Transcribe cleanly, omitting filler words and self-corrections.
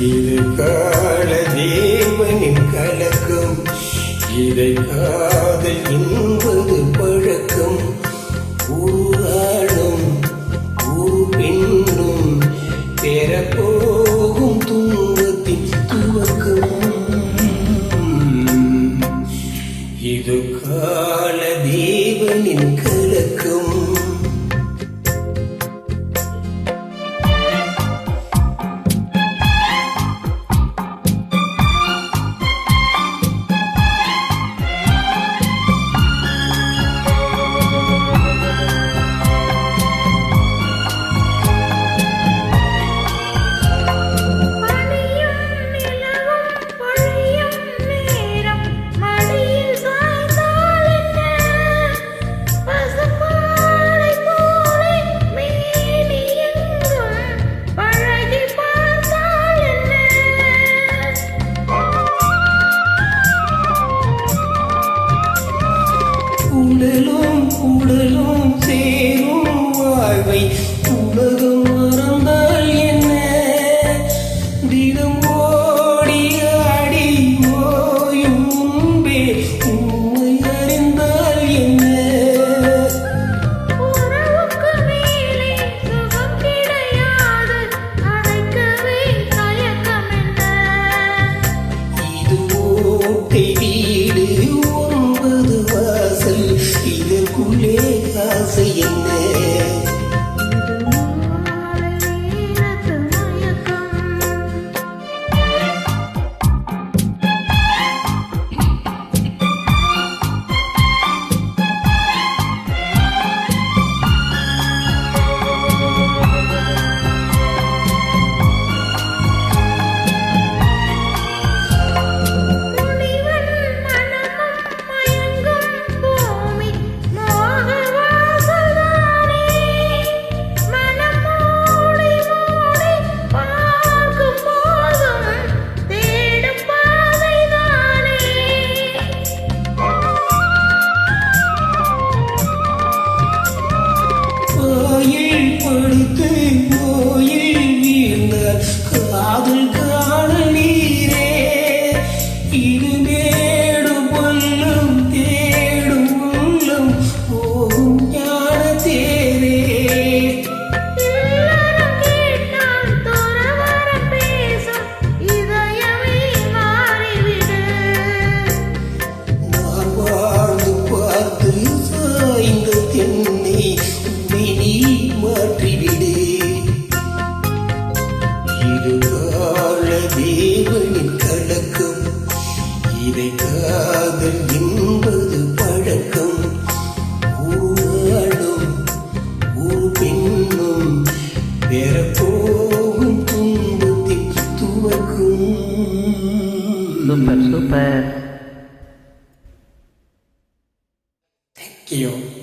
இது கால தேவனின் கலக்கம், இதை காதல் என்பது பழக்கம். ஊராளும் ஊர் பெண்ணும் பெறப்போகும் துன்பத்தின் துவக்கம். இது கால தேவனின் கலக்கம். உடலும் உடலும் சேரும் வாழ்வை உலகம் மறந்தால் என்ன? தினம் ஓடி ஆடி ஓயும் முன்பே உண்மை அறிந்தால் என்ன? உறவுக்கு மேலே சுகம் கிடையாது, அழைக்கவே தயக்கம் என்ன? இது ஓட்டை வீடு, 9 வாசல், இதற்குள்ளே ஆசை என்ன? படித்து கோயில் வீழ்ந்த காதல் காணல் நீரே, இது மேடு பல்லும் தேடும் உள்ளம் போகும் ஞான தேரே. நான் வாழ்ந்து பார்த்து சாய்ந்த தென்னை நீ மாற்றிவிடு. இது கால தேவனின் கலக்கம், இதை காதல் என்பது பழக்கம். ஊராளும் ஊர் பெண்ணும் பெறப்போகும் துன்பத்தின் துவக்கும். Super. Thank you.